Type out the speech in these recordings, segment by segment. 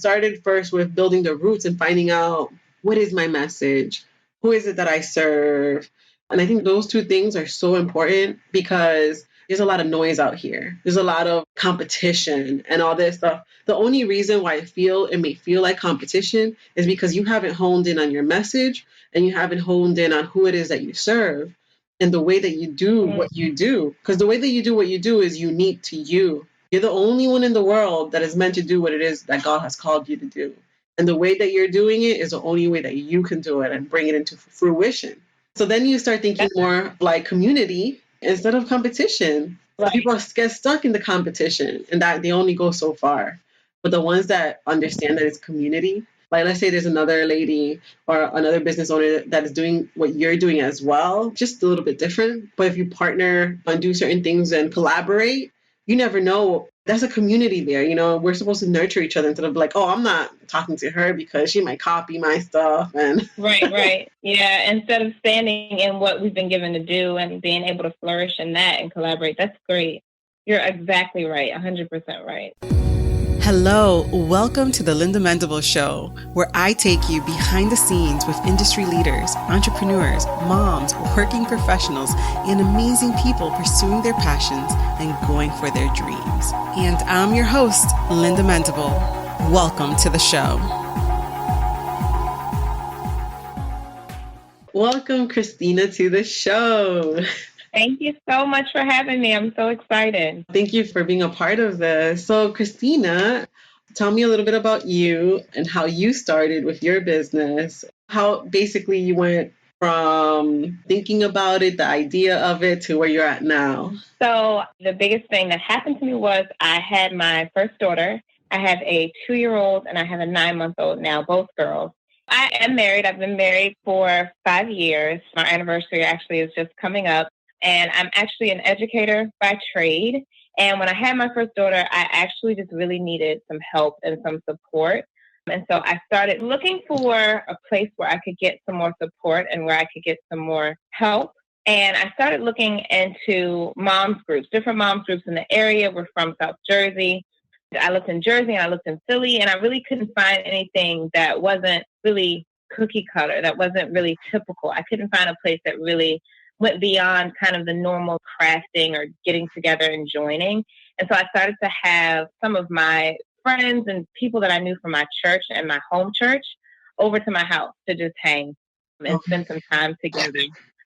started first with building the roots and finding out what is my message? Who is it that I serve? And I think those two things are so important because there's a lot of noise out here. There's a lot of competition and all this stuff. The only reason why it may feel like competition is because you haven't honed in on your message and you haven't honed in on who it is that you serve and the way that you do what you do. Because the way that you do what you do is unique to you. You're the only one in the world that is meant to do what it is that God has called you to do. And the way that you're doing it is the only way that you can do it and bring it into fruition. So then you start thinking more like community instead of competition. Right. People get stuck in the competition and that they only go so far. But the ones that understand that it's community, like let's say there's another lady or another business owner that is doing what you're doing as well, just a little bit different. But if you partner and do certain things and collaborate, you never know. That's a community there. You know, we're supposed to nurture each other instead of like, oh, I'm not talking to her because she might copy my stuff. And Right. Yeah. Instead of standing in what we've been given to do and being able to flourish in that and collaborate, that's great. You're exactly right. 100% right. Hello, welcome to the Linda Mendable Show, where I take you behind the scenes with industry leaders, entrepreneurs, moms, working professionals, and amazing people pursuing their passions and going for their dreams. And I'm your host, Linda Mendable. Welcome to the show. Welcome, Christina, to the show. Thank you so much for having me. I'm so excited. Thank you for being a part of this. So, Christina, tell me a little bit about you and how you started with your business. How basically you went from thinking about it, the idea of it, to where you're at now. So the biggest thing that happened to me was I had my first daughter. I have a 2-year-old and I have a 9-month-old now, both girls. I am married. I've been married for 5 years. My anniversary actually is just coming up. And I'm actually an educator by trade. And when I had my first daughter, I actually just really needed some help and some support. And so I started looking for a place where I could get some more support and where I could get some more help. And I started looking into moms groups, different moms groups in the area. We're from South Jersey. I looked in Jersey and I looked in Philly, and I really couldn't find anything that wasn't really cookie cutter, that wasn't really typical. I couldn't find a place that really went beyond kind of the normal crafting or getting together and joining. And so I started to have some of my friends and people that I knew from my church and my home church over to my house to just hang and spend some time together.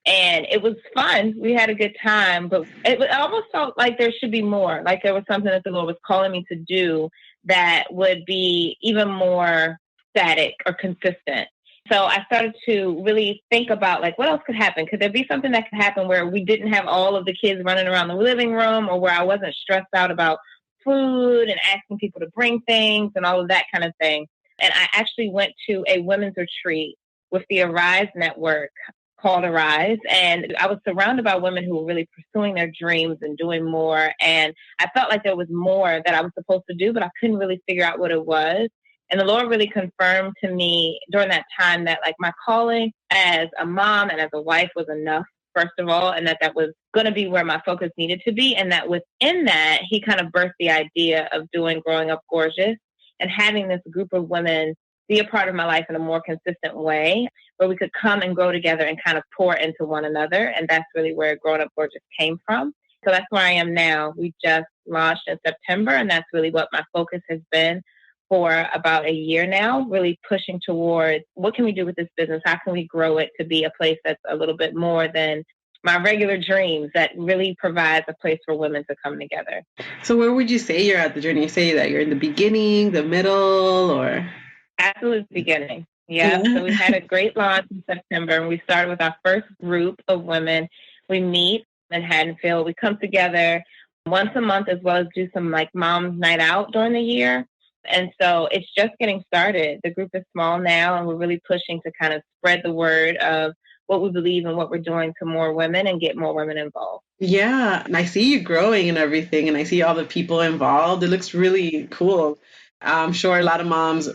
And it was fun. We had a good time, but it almost felt like there should be more, like there was something that the Lord was calling me to do that would be even more static or consistent. So I started to really think about like, what else could happen? Could there be something that could happen where we didn't have all of the kids running around the living room, or where I wasn't stressed out about food and asking people to bring things and all of that kind of thing? And I actually went to a women's retreat with the Arise Network called Arise. And I was surrounded by women who were really pursuing their dreams and doing more. And I felt like there was more that I was supposed to do, but I couldn't really figure out what it was. And the Lord really confirmed to me during that time that like my calling as a mom and as a wife was enough, first of all, and that was going to be where my focus needed to be. And that within that, he kind of birthed the idea of doing Growing Up Gorgeous and having this group of women be a part of my life in a more consistent way, where we could come and grow together and kind of pour into one another. And that's really where Growing Up Gorgeous came from. So that's where I am now. We just launched in September, and that's really what my focus has been for about a year now, really pushing towards what can we do with this business? How can we grow it to be a place that's a little bit more than my regular dreams, that really provides a place for women to come together. So where would you say you're at the journey? You say that you're in the beginning, the middle, or? Absolute beginning. Yeah. So we had a great launch in September, and we started with our first group of women. We meet in Haddonfield. We come together once a month, as well as do some like mom's night out during the year. And so it's just getting started. The group is small now, and we're really pushing to kind of spread the word of what we believe and what we're doing to more women and get more women involved. Yeah. And I see you growing and everything, and I see all the people involved. It looks really cool. I'm sure a lot of moms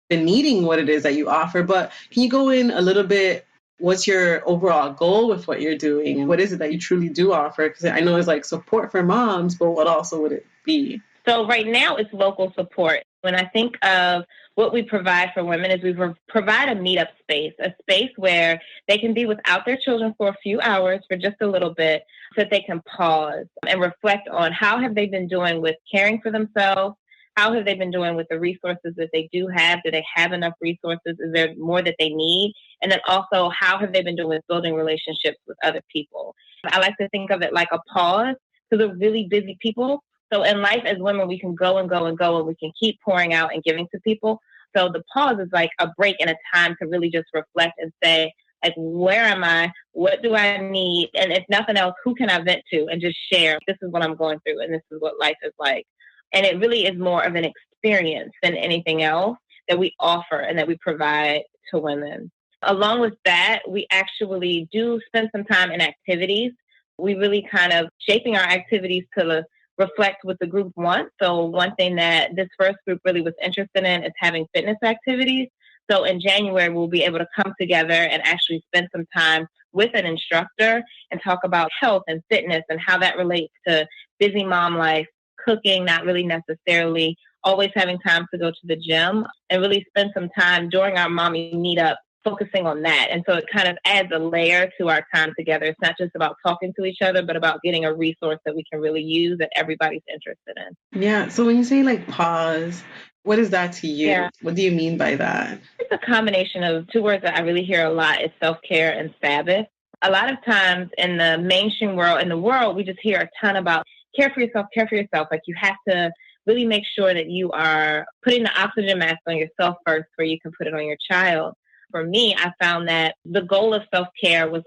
been needing what it is that you offer, but can you go in a little bit? What's your overall goal with what you're doing, and what is it that you truly do offer? Because I know it's like support for moms, but what also would it be? So right now it's local support. When I think of what we provide for women is we provide a meetup space, a space where they can be without their children for a few hours, for just a little bit, so that they can pause and reflect on how have they been doing with caring for themselves. How have they been doing with the resources that they do have? Do they have enough resources? Is there more that they need? And then also, how have they been doing with building relationships with other people? I like to think of it like a pause to the really busy people. So in life as women, we can go and go and go, and we can keep pouring out and giving to people. So the pause is like a break and a time to really just reflect and say, like, where am I? What do I need? And if nothing else, who can I vent to and just share? This is what I'm going through, and this is what life is like. And it really is more of an experience than anything else that we offer and that we provide to women. Along with that, we actually do spend some time in activities. We really kind of shaping our activities to reflect what the group wants. So one thing that this first group really was interested in is having fitness activities. So in January, we'll be able to come together and actually spend some time with an instructor and talk about health and fitness and how that relates to busy mom life, cooking, not really necessarily always having time to go to the gym, and really spend some time during our mommy meetup focusing on that. And so it kind of adds a layer to our time together. It's not just about talking to each other, but about getting a resource that we can really use that everybody's interested in. Yeah. So when you say like pause, what is that to you? Yeah. What do you mean by that? It's a combination of two words that I really hear a lot is self-care and Sabbath. A lot of times in the mainstream world, we just hear a ton about care for yourself. Like you have to really make sure that you are putting the oxygen mask on yourself first before you can put it on your child. For me, I found that the goal of self-care was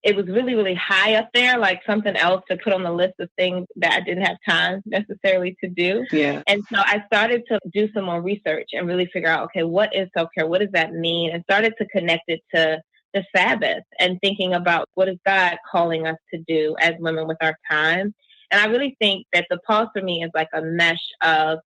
it was really, really high up there, like something else to put on the list of things that I didn't have time necessarily to do. Yeah. And so I started to do some more research and really figure out, okay, what is self-care? What does that mean? And started to connect it to the Sabbath and thinking about what is God calling us to do as women with our time. And I really think that the pause for me is like a mesh of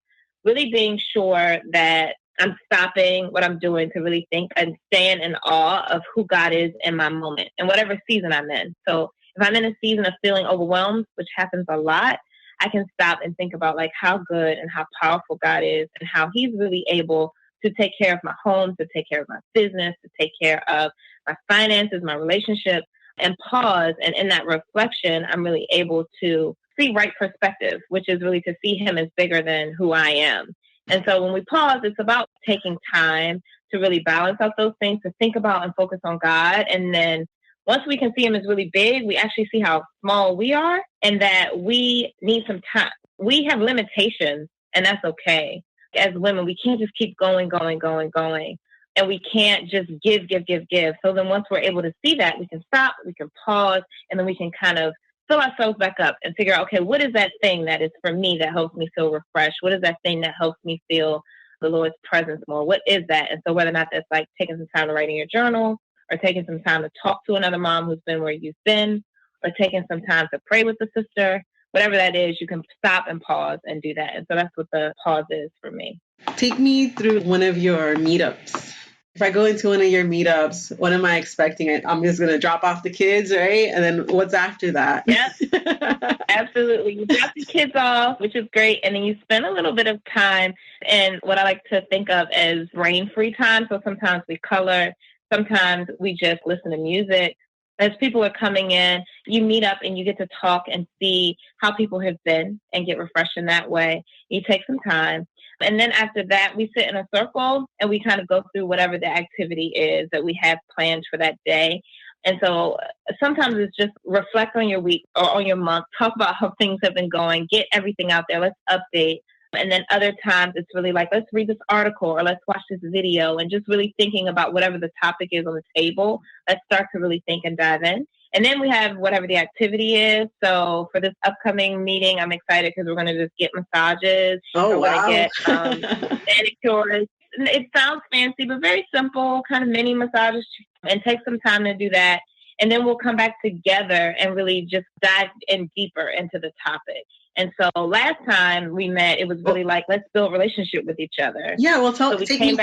really being sure that I'm stopping what I'm doing to really think and stand in awe of who God is in my moment and whatever season I'm in. So if I'm in a season of feeling overwhelmed, which happens a lot, I can stop and think about like how good and how powerful God is and how he's really able to take care of my home, to take care of my business, to take care of my finances, my relationship, and pause. And in that reflection, I'm really able to see right perspective, which is really to see him as bigger than who I am. And so when we pause, it's about taking time to really balance out those things, to think about and focus on God. And then once we can see him as really big, we actually see how small we are and that we need some time. We have limitations, and that's okay. As women, we can't just keep going. And we can't just give. So then once we're able to see that, we can stop, we can pause, and then we can kind of fill ourselves back up and figure out, okay, what is that thing that is for me that helps me feel refreshed? What is that thing that helps me feel the Lord's presence more? What is that? And so whether or not that's like taking some time to write in your journal or taking some time to talk to another mom who's been where you've been or taking some time to pray with the sister, whatever that is, you can stop and pause and do that. And so that's what the pause is for me. Take me through one of your meetups. If I go into one of your meetups, what am I expecting? I'm just going to drop off the kids, right? And then what's after that? Yep, absolutely. You drop the kids off, which is great. And then you spend a little bit of time in what I like to think of as brain-free time. So sometimes we color, sometimes we just listen to music. As people are coming in, you meet up and you get to talk and see how people have been and get refreshed in that way. You take some time. And then after that, we sit in a circle and we kind of go through whatever the activity is that we have planned for that day. And so sometimes it's just reflect on your week or on your month, talk about how things have been going, get everything out there, let's update. And then other times it's really like, let's read this article or let's watch this video and just really thinking about whatever the topic is on the table. Let's start to really think and dive in. And then we have whatever the activity is. So for this upcoming meeting, I'm excited because we're going to just get massages. Oh, wow. Get manicures. It sounds fancy, but very simple, kind of mini massages, and take some time to do that. And then we'll come back together and really just dive in deeper into the topic. And so last time we met, it was really like, let's build a relationship with each other. Yeah, well, take me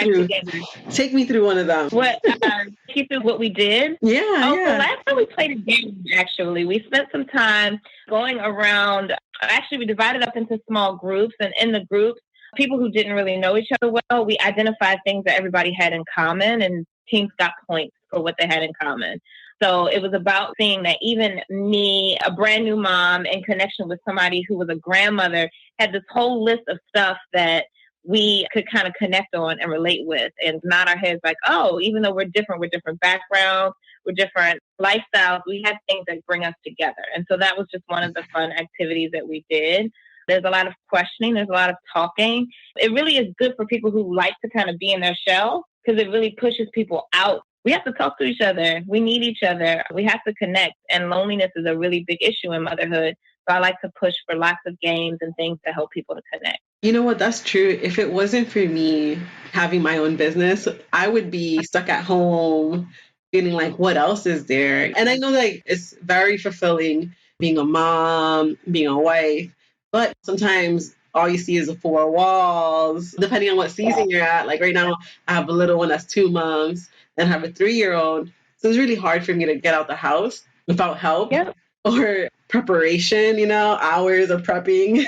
through one of them. Take you through what we did? Yeah. So last time we played a game, actually. We spent some time going around. Actually, we divided up into small groups. And in the groups, people who didn't really know each other well, we identified things that everybody had in common, and teams got points for what they had in common. So it was about seeing that even me, a brand new mom, in connection with somebody who was a grandmother, had this whole list of stuff that we could kind of connect on and relate with and nod our heads like, oh, even though we're different backgrounds, we're different lifestyles, we have things that bring us together. And so that was just one of the fun activities that we did. There's a lot of questioning. There's a lot of talking. It really is good for people who like to kind of be in their shell because it really pushes people out. We have to talk to each other. We need each other. We have to connect. And loneliness is a really big issue in motherhood. So I like to push for lots of games and things to help people to connect. You know what? That's true. If it wasn't for me having my own business, I would be stuck at home feeling like, what else is there? And I know like it's very fulfilling being a mom, being a wife, but sometimes all you see is the four walls, depending on what season you're at. Like right now, I have a little one that's 2 months and I have a 3-year-old. So it's really hard for me to get out the house without help. Yep. Or preparation, hours of prepping.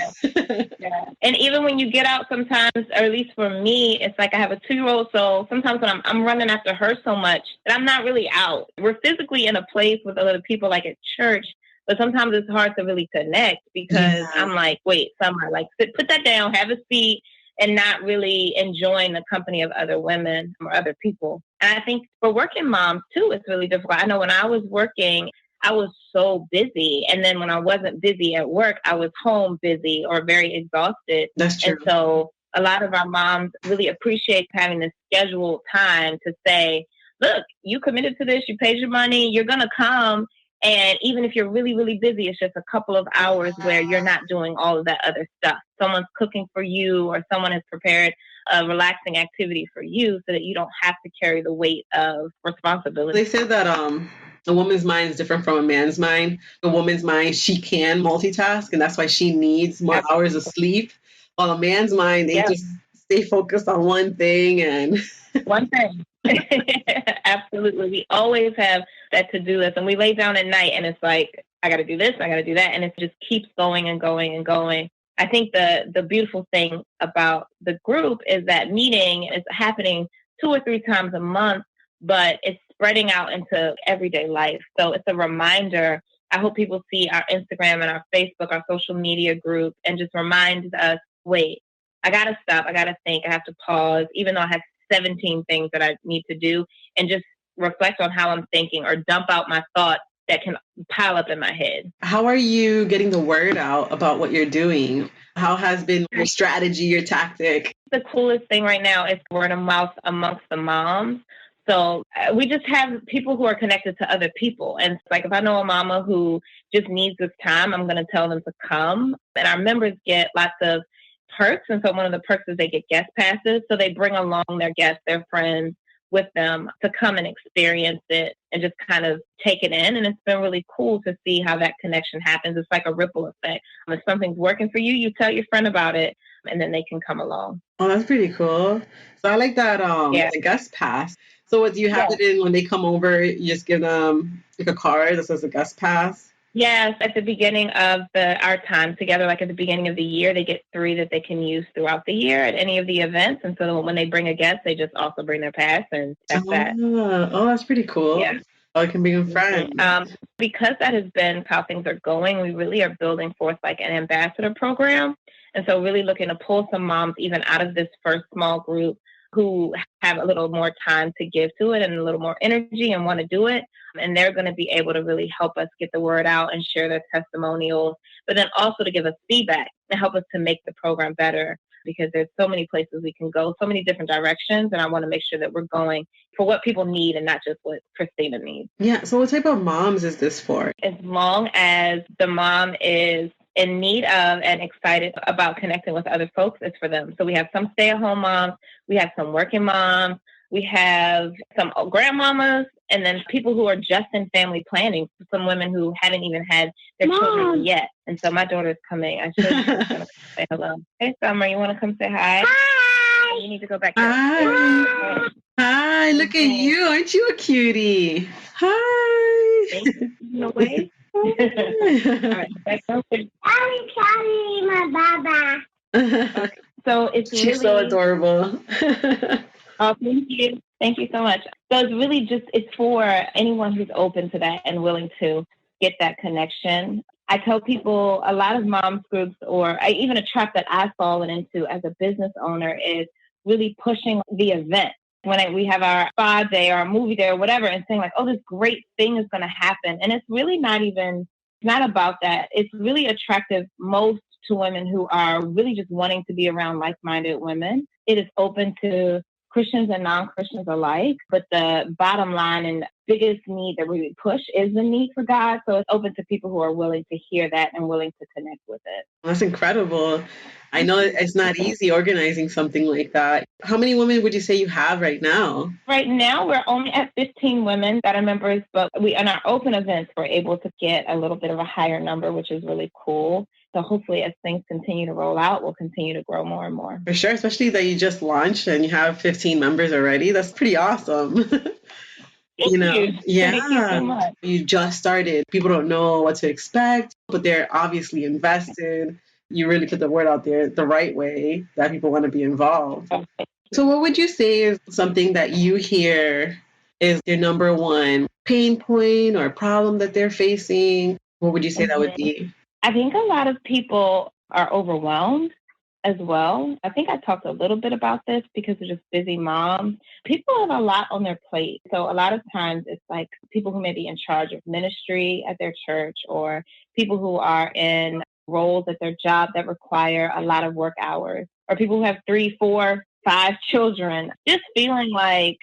Yeah. And even when you get out sometimes, or at least for me, it's like I have a 2-year-old. So sometimes when I'm running after her so much that I'm not really out. We're physically in a place with other people like at church, but sometimes it's hard to really connect because I'm like, wait, Summer, like put that down, have a seat, and not really enjoying the company of other women or other people. And I think for working moms too, it's really difficult. I know when I was working, I was so busy. And then when I wasn't busy at work, I was home busy or very exhausted. That's true. And so a lot of our moms really appreciate having this scheduled time to say, look, you committed to this, you paid your money, you're going to come. And even if you're really, really busy, it's just a couple of hours where you're not doing all of that other stuff. Someone's cooking for you or someone has prepared a relaxing activity for you so that you don't have to carry the weight of responsibility. They said that a woman's mind is different from a man's mind. A woman's mind, she can multitask, and that's why she needs more hours of sleep. While a man's mind, they just stay focused on one thing and one thing. Absolutely. We always have that to-do list, and we lay down at night and it's like, I got to do this, I got to do that. And it just keeps going and going and going. I think the beautiful thing about the group is that meeting is happening 2 or 3 times a month, but it's spreading out into everyday life. So it's a reminder. I hope people see our Instagram and our Facebook, our social media group, and just reminds us, wait, I got to stop. I got to think. I have to pause, even though I have 17 things that I need to do, and just reflect on how I'm thinking or dump out my thoughts that can pile up in my head. How are you getting the word out about what you're doing? How has been your strategy, your tactic? The coolest thing right now is word of mouth amongst the moms. So we just have people who are connected to other people. And like if I know a mama who just needs this time, I'm going to tell them to come. And our members get lots of perks. And so one of the perks is they get guest passes. So they bring along their guests, their friends with them to come and experience it and just kind of take it in. And it's been really cool to see how that connection happens. It's like a ripple effect. If something's working for you, you tell your friend about it and then they can come along. Oh, that's pretty cool. So I like that the guest pass. So what do you have it in when they come over? You just give them like a card that says a guest pass? Yes, at the beginning of our time together, like at the beginning of the year, they get 3 that they can use throughout the year at any of the events. And so when they bring a guest, they just also bring their pass, and that's that. Oh, that's pretty cool. Yeah. Oh, I can bring a friend. Because that has been how things are going, we really are building forth like an ambassador program. And so really looking to pull some moms even out of this first small group who have a little more time to give to it and a little more energy and want to do it. And they're going to be able to really help us get the word out and share their testimonials, but then also to give us feedback and help us to make the program better, because there's so many places we can go, so many different directions. And I want to make sure that we're going for what people need and not just what Christina needs. Yeah. So what type of moms is this for? As long as the mom is in need of and excited about connecting with other folks, it's for them. So we have some stay-at-home moms, we have some working moms, we have some grandmamas, and then people who are just in family planning, some women who haven't even had their children yet. And so my daughter's coming. I should come say hello. Hey, Summer, you want to come say hi? Hi. You need to go back there. Hi. Hi, look at you. Aren't you a cutie? Hi. No way. All right, back over. I'm calling my baba. Okay. So it's She's so adorable. Oh, thank you. Thank you so much. So it's really it's for anyone who's open to that and willing to get that connection. I tell people a lot of moms groups, or even a trap that I've fallen into as a business owner, is really pushing the event. When we have our spa day or our movie day or whatever, and saying like, oh, this great thing is going to happen. And it's really not about that. It's really attractive most to women who are really just wanting to be around like-minded women. It is open to Christians and non-Christians alike, but the bottom line and biggest need that we push is the need for God. So it's open to people who are willing to hear that and willing to connect with it. That's incredible. I know it's not easy organizing something like that. How many women would you say you have right now? Right now, we're only at 15 women that are members, but in our open events, we're able to get a little bit of a higher number, which is really cool. So hopefully as things continue to roll out, we'll continue to grow more and more. For sure, especially that you just launched and you have 15 members already. That's pretty awesome. Thank you. Yeah, Thank you so much. You just started. People don't know what to expect, but they're obviously invested. You really put the word out there the right way that people want to be involved. So what would you say is something that you hear is your number one pain point or problem that they're facing? What would you say that would be? I think a lot of people are overwhelmed as well. I think I talked a little bit about this because of just busy moms. People have a lot on their plate. So a lot of times it's like people who may be in charge of ministry at their church, or people who are in roles at their job that require a lot of work hours, or people who have 3, 4, 5 children, just feeling like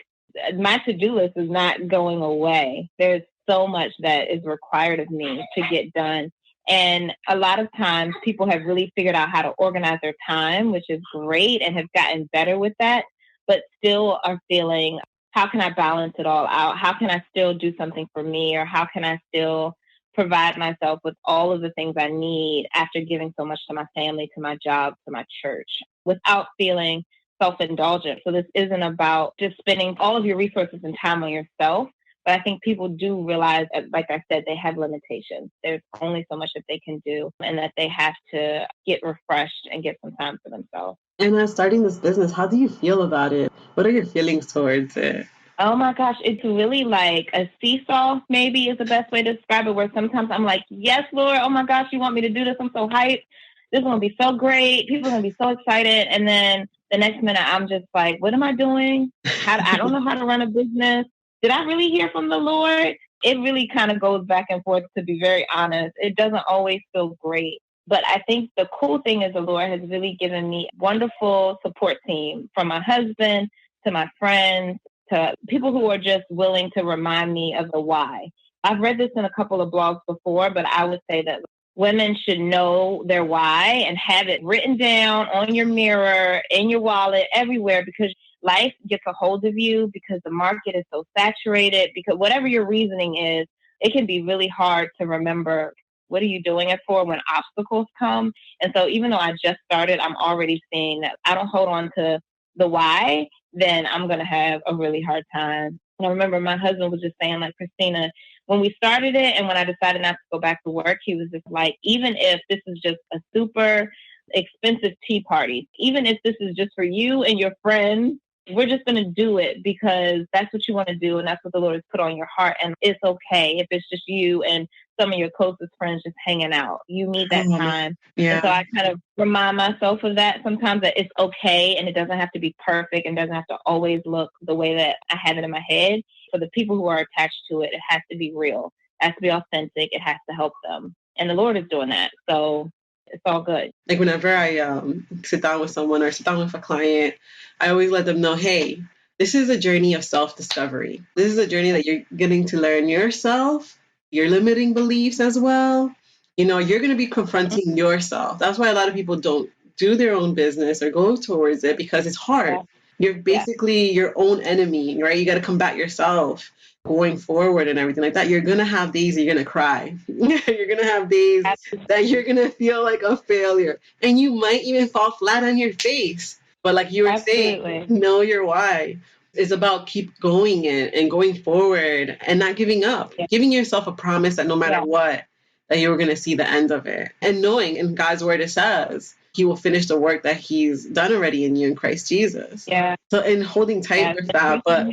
my to-do list is not going away. There's so much that is required of me to get done. And a lot of times people have really figured out how to organize their time, which is great, and have gotten better with that, but still are feeling, how can I balance it all out? How can I still do something for me? Or how can I still provide myself with all of the things I need after giving so much to my family, to my job, to my church, without feeling self-indulgent? So this isn't about just spending all of your resources and time on yourself. But I think people do realize, like I said, they have limitations. There's only so much that they can do, and that they have to get refreshed and get some time for themselves. And as starting this business, how do you feel about it? What are your feelings towards it? Oh my gosh, it's really like a seesaw, maybe is the best way to describe it, where sometimes I'm like, yes, Lord, oh my gosh, you want me to do this? I'm so hyped. This is going to be so great. People are going to be so excited. And then the next minute, I'm just like, what am I doing? I don't know how to run a business. Did I really hear from the Lord? It really kind of goes back and forth, to be very honest. It doesn't always feel great. But I think the cool thing is the Lord has really given me a wonderful support team, from my husband to my friends to people who are just willing to remind me of the why. I've read this in a couple of blogs before, but I would say that women should know their why and have it written down on your mirror, in your wallet, everywhere, because life gets a hold of you, because the market is so saturated, because whatever your reasoning is, it can be really hard to remember what are you doing it for when obstacles come. And so even though I just started, I'm already seeing that I don't hold on to the why, then I'm going to have a really hard time. And I remember my husband was just saying, like, Christina, when we started it and when I decided not to go back to work, he was just like, even if this is just a super expensive tea party, even if this is just for you and your friends, we're just going to do it because that's what you want to do and that's what the Lord has put on your heart. And it's okay if it's just you and some of your closest friends just hanging out. You need that time. Yeah. And so I kind of remind myself of that sometimes, that it's okay and it doesn't have to be perfect and doesn't have to always look the way that I have it in my head. For the people who are attached to it, it has to be real. It has to be authentic. It has to help them. And the Lord is doing that. So it's all good. Like whenever I sit down with someone or sit down with a client, I always let them know, hey, this is a journey of self-discovery. This is a journey that you're getting to learn yourself, your limiting beliefs as well. You know, you're going to be confronting yourself. That's why a lot of people don't do their own business or go towards it, because it's hard. Yeah. You're basically your own enemy, right? You got to combat yourself going forward and everything like that. You're going to have days you're going to cry. You're going to have days that you're going to feel like a failure. And you might even fall flat on your face. But like you were saying, know your why. It's about keep going and going forward and not giving up. Yeah. Giving yourself a promise that no matter what, that you're going to see the end of it. And knowing in God's word it says, he will finish the work that he's done already in you in Christ Jesus. Yeah. So in holding tight with that, but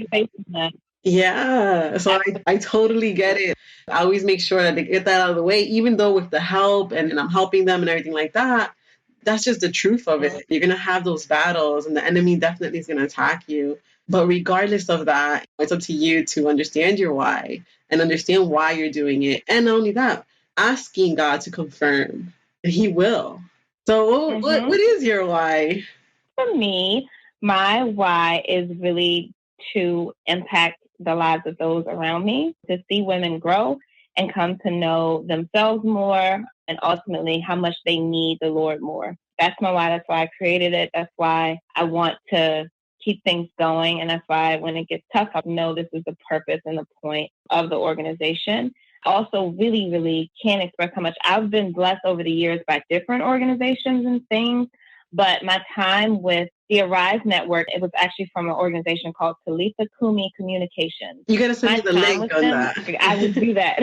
yeah, so I totally get it. I always make sure that they get that out of the way, even though with the help and I'm helping them and everything like that, that's just the truth of it. You're going to have those battles and the enemy definitely is going to attack you. But regardless of that, it's up to you to understand your why and understand why you're doing it. And not only that, asking God to confirm, and he will. So what is your why? For me, my why is really to impact the lives of those around me, to see women grow and come to know themselves more and ultimately how much they need the Lord more. That's my why. That's why I created it. That's why I want to keep things going. And that's why when it gets tough, I know this is the purpose and the point of the organization. Also, really, really can't express how much I've been blessed over the years by different organizations and things. But my time with the Arise Network, it was actually from an organization called Talitha Kumi Communications. You got to send me the link on that. I would do that.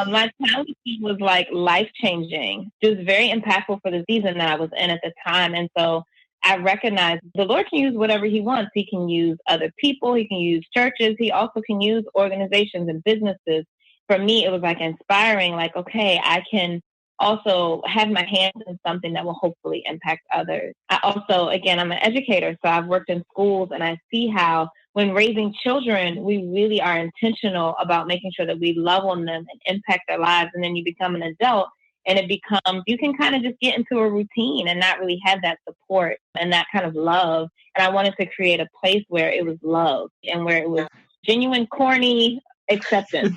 My time with them was like life-changing. It was very impactful for the season that I was in at the time. And so I recognized the Lord can use whatever he wants. He can use other people. He can use churches. He also can use organizations and businesses. For me, it was like inspiring, like, okay, I can also have my hands in something that will hopefully impact others. I also, again, I'm an educator, so I've worked in schools and I see how when raising children, we really are intentional about making sure that we love on them and impact their lives. And then you become an adult and it becomes, you can kind of just get into a routine and not really have that support and that kind of love. And I wanted to create a place where it was love and where it was genuine, corny acceptance.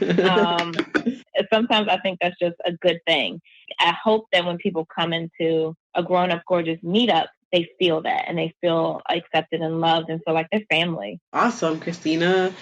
Sometimes I think that's just a good thing. I hope that when people come into a Grown Up Gorgeous meetup, they feel that and they feel accepted and loved and feel like they're family. Awesome, Christina.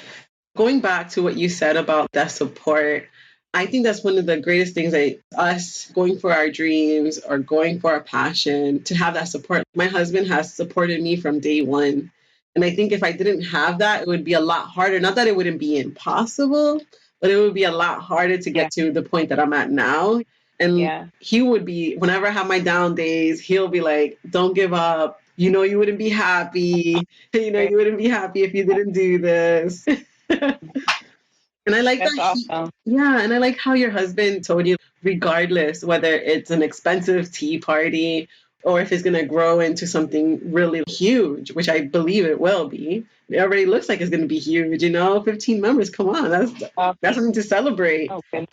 Going back to what you said about that support, I think that's one of the greatest things that us going for our dreams or going for our passion, to have that support. My husband has supported me from day one. And I think if I didn't have that, it would be a lot harder. Not that it wouldn't be impossible, but it would be a lot harder to get to the point that I'm at now. And he would be, whenever I have my down days, he'll be like, don't give up. You know, you wouldn't be happy. You know, you wouldn't be happy if you didn't do this. And I like That's that. Awesome. And I like how your husband told you, regardless whether it's an expensive tea party or if it's going to grow into something really huge, which I believe it will be. It already looks like it's going to be huge, 15 members. Come on, that's something to celebrate. Okay.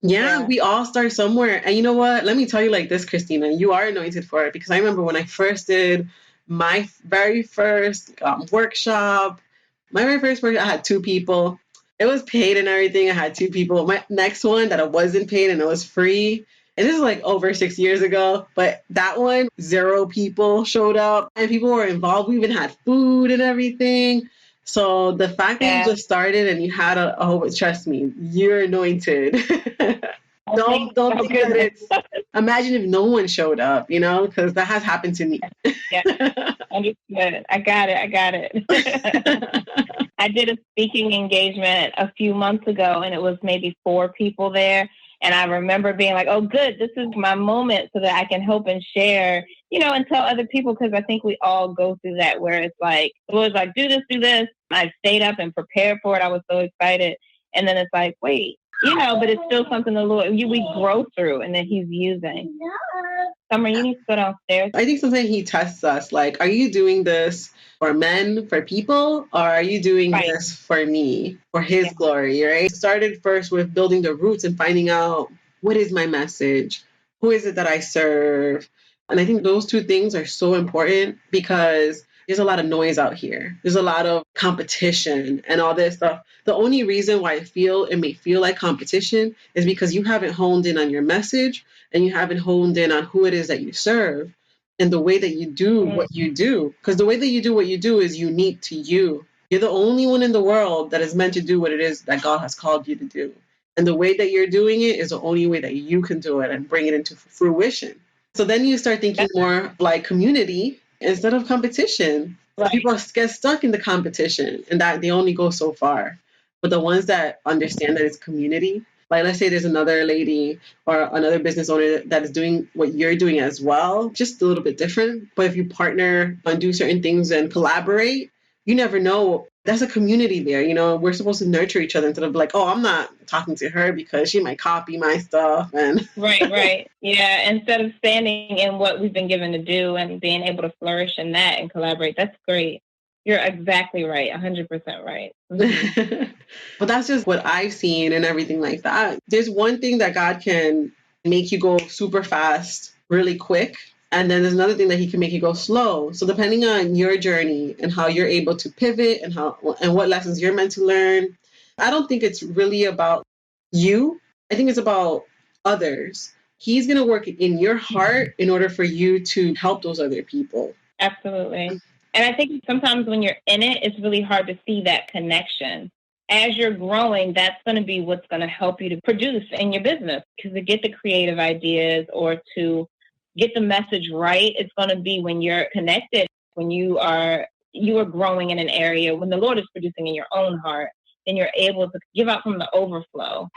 Yeah, we all start somewhere. And you know what? Let me tell you like this, Christina, you are anointed for it, because I remember when I first did my very first workshop, I had 2 people. It was paid and everything. I had 2 people. My next one that I wasn't paid and it was free. And this is like over 6 years ago. But that one, 0 people showed up and people were involved. We even had food and everything. So the fact that you just started and you had a whole, trust me, you're anointed. Don't think that it's, imagine if no one showed up, because that has happened to me. Understood. I got it. I did a speaking engagement a few months ago and it was maybe 4 people there. And I remember being like, oh, good, this is my moment so that I can help and share, and tell other people, because I think we all go through that where it's like, it was like, do this. I stayed up and prepared for it. I was so excited. And then it's like, wait, but it's still something the Lord, we grow through and that he's using. Summer, you need to go downstairs. I think sometimes he tests us, like, are you doing this for men, for people, or are you doing this for me, for his glory, right? It started first with building the roots and finding out, what is my message? Who is it that I serve? And I think those 2 things are so important, because there's a lot of noise out here. There's a lot of competition and all this stuff. The only reason why it may feel like competition is because you haven't honed in on your message and you haven't honed in on who it is that you serve and the way that you do what you do. Because the way that you do what you do is unique to you. You're the only one in the world that is meant to do what it is that God has called you to do. And the way that you're doing it is the only way that you can do it and bring it into fruition. So then you start thinking more like community instead of competition. So people get stuck in the competition and that they only go so far. But the ones that understand that it's community Like, let's say there's another lady or another business owner that is doing what you're doing as well, just a little bit different. But if you partner and do certain things and collaborate, you never know. There's a community there. We're supposed to nurture each other instead of like, oh, I'm not talking to her because she might copy my stuff. And Right. Yeah. Instead of standing in what we've been given to do and being able to flourish in that and collaborate, that's great. You're exactly right. 100% right. Mm-hmm. But that's just what I've seen and everything like that. There's one thing that God can make you go super fast, really quick. And then there's another thing that he can make you go slow. So depending on your journey and how you're able to pivot and what lessons you're meant to learn, I don't think it's really about you. I think it's about others. He's going to work in your heart in order for you to help those other people. Absolutely. And I think sometimes when you're in it, it's really hard to see that connection. As you're growing, that's going to be what's going to help you to produce in your business. Because to get the creative ideas or to get the message right, it's going to be when you're connected, when you are growing in an area, when the Lord is producing in your own heart, then you're able to give out from the overflow.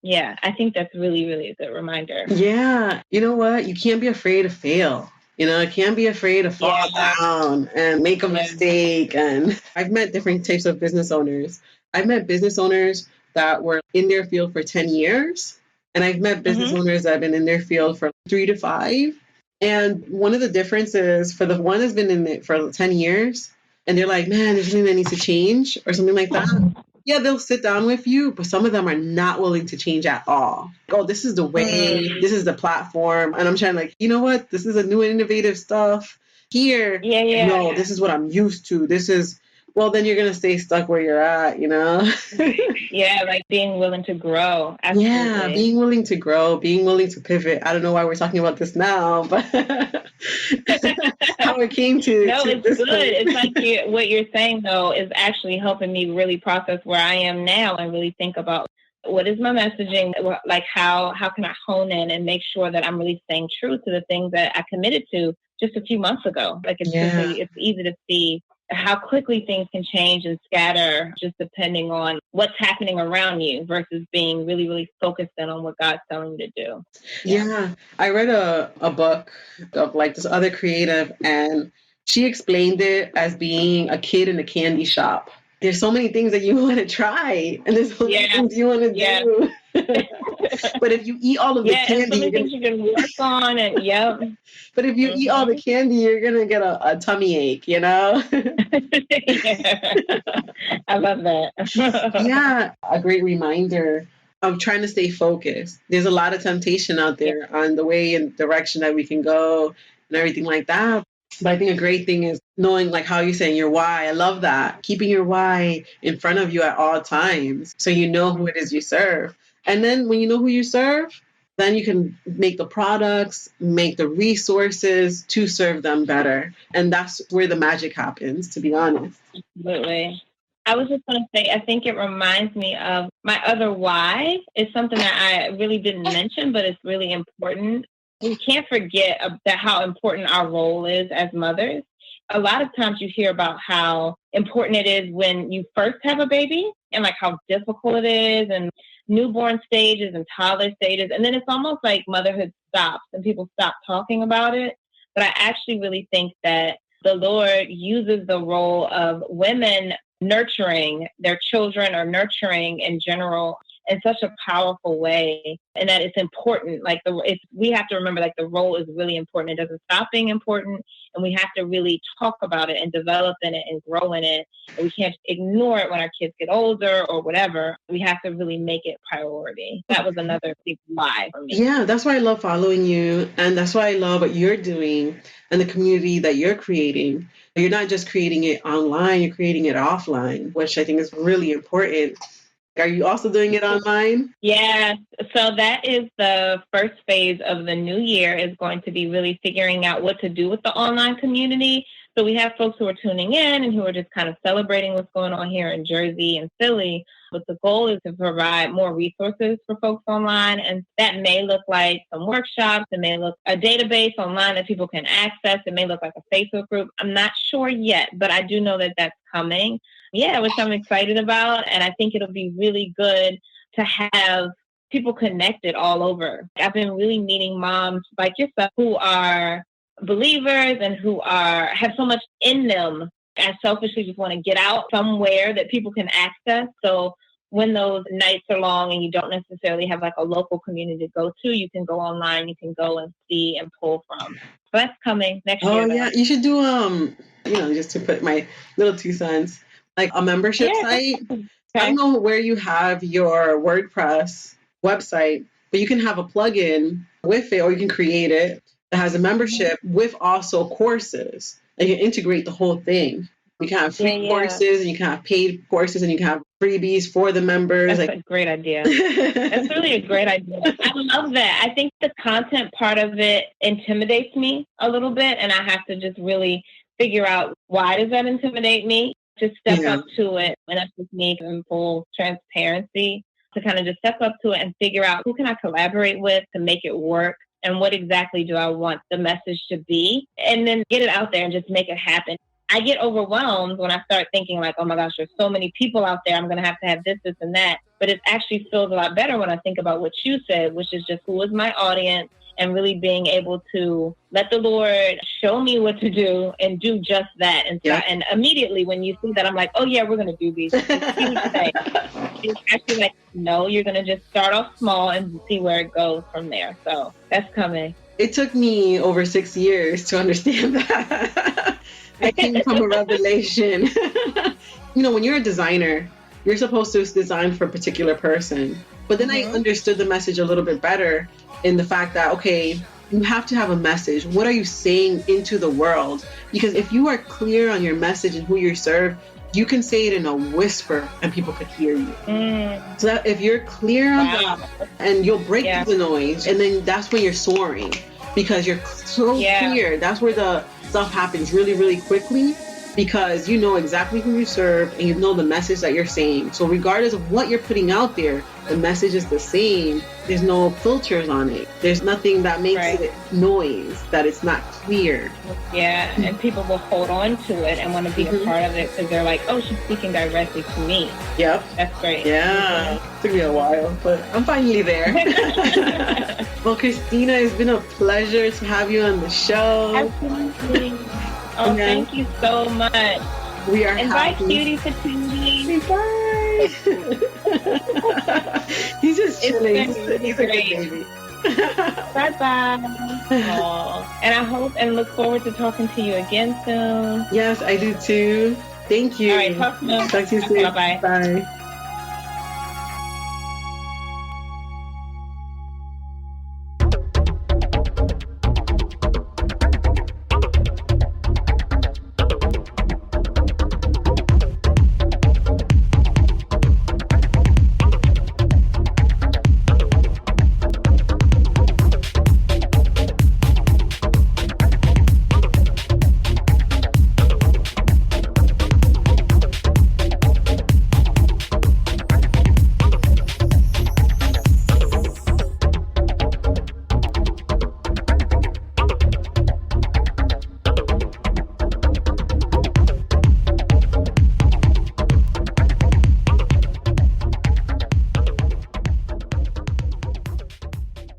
Yeah, I think that's really, really a good reminder. Yeah. You know what? You can't be afraid to fail. I can't be afraid to fall down and make a mistake. And I've met different types of business owners. I've met business owners that were in their field for 10 years. And I've met business owners that have been in their field for 3 to 5. And one of the differences for the one that's been in it for 10 years, and they're like, man, there's something that needs to change or something like that. Yeah, they'll sit down with you, but some of them are not willing to change at all. Oh, this is the way, this is the platform. And I'm trying like, you know what? This is a new innovative stuff here. No, this is what I'm used to. Well, then you're going to stay stuck where you're at, Yeah, like being willing to grow. Absolutely. Yeah, being willing to grow, being willing to pivot. I don't know why we're talking about this now, but how it came to. No, to it's this good. point. It's like what you're saying, though, is actually helping me really process where I am now and really think about what is my messaging, like how can I hone in and make sure that I'm really staying true to the things that I committed to just a few months ago. Like it's easy to see how quickly things can change and scatter just depending on what's happening around you versus being really, really focused in on what God's telling you to do. Yeah. I read a book of like this other creative, and she explained it as being a kid in a candy shop. There's so many things that you want to try, and there's so many things you want to do. But if you eat all of the candy, so many things you can work on, and But if you eat all the candy, you're gonna get a tummy ache, I love that. Yeah, a great reminder of trying to stay focused. There's a lot of temptation out there on the way and direction that we can go and everything like that. But I think a great thing is knowing, like how you're saying, your why. I love that. Keeping your why in front of you at all times so you know who it is you serve. And then when you know who you serve, then you can make the products, make the resources to serve them better. And that's where the magic happens, to be honest. Absolutely. I was just going to say, I think it reminds me of my other why. It's something that I really didn't mention, but it's really important. We can't forget that how important our role is as mothers. A lot of times you hear about how important it is when you first have a baby and like how difficult it is and newborn stages and toddler stages. And then it's almost like motherhood stops and people stop talking about it. But I actually really think that the Lord uses the role of women nurturing their children or nurturing in general in such a powerful way, and that it's important. Like we have to remember, like the role is really important. It doesn't stop being important, and we have to really talk about it and develop in it and grow in it. And we can't ignore it when our kids get older or whatever. We have to really make it priority. That was another big why for me. Yeah, that's why I love following you, and that's why I love what you're doing and the community that you're creating. You're not just creating it online; you're creating it offline, which I think is really important. Are you also doing it online? Yeah. So that is the first phase of the new year, is going to be really figuring out what to do with the online community. So we have folks who are tuning in and who are just kind of celebrating what's going on here in Jersey and Philly. But the goal is to provide more resources for folks online. And that may look like some workshops. It may look a database online that people can access. It may look like a Facebook group. I'm not sure yet, but I do know that that's coming. Yeah, which I'm excited about. And I think it'll be really good to have people connected all over. I've been really meeting moms like yourself who are believers and who have so much in them. I selfishly just want to get out somewhere that people can access. So when those nights are long and you don't necessarily have like a local community to go to, you can go online, you can go and see and pull from. So that's coming next year. Oh yeah, you should do just to put my little 2 cents, like a membership site. Okay. I don't know where you have your WordPress website, but you can have a plugin with it, or you can create it that has a membership with also courses. And you can integrate the whole thing. You can have free courses, and you can have paid courses, and you can have freebies for the members. That's a great idea. That's really a great idea. I love that. I think the content part of it intimidates me a little bit, and I have to just really figure out, why does that intimidate me? Just step up to it. And that's just me in full transparency, to kind of just step up to it and figure out, who can I collaborate with to make it work? And what exactly do I want the message to be? And then get it out there and just make it happen. I get overwhelmed when I start thinking like, oh my gosh, there's so many people out there. I'm going to have this, and that. But it actually feels a lot better when I think about what you said, which is just, who is my audience, and really being able to let the Lord show me what to do and do just that. And and immediately when you see that, I'm like, oh yeah, we're going to do these. It's huge thing. It's actually like, no, you're going to just start off small and see where it goes from there. So that's coming. It took me over 6 years to understand that. I came from a revelation. When you're a designer, you're supposed to design for a particular person. But then I understood the message a little bit better, in the fact that, okay, you have to have a message. What are you saying into the world? Because if you are clear on your message and who you serve, you can say it in a whisper and people could hear you. So that if you're clear on that, and you'll break through the noise, and then that's when you're soaring, because you're so clear. That's where the stuff happens really, really quickly, because you know exactly who you serve and you know the message that you're saying. So regardless of what you're putting out there, the message is the same. There's no filters on it. There's nothing that makes it noise, that it's not clear. Yeah, and people will hold on to it and want to be a part of it, because they're like, oh, she's speaking directly to me. Yep. That's great. Yeah. It took me a while, but I'm finally there. Well, Christina, it's been a pleasure to have you on the show. Absolutely. Oh, thank you so much. We are Invite happy. Cutie to Tuesday. Bye. He's just chilling. He's a good baby. Bye-bye. And I hope and look forward to talking to you again soon. Yes, I do too. Thank you. All right, talk to you soon. Talk to you soon. Bye-bye. Bye.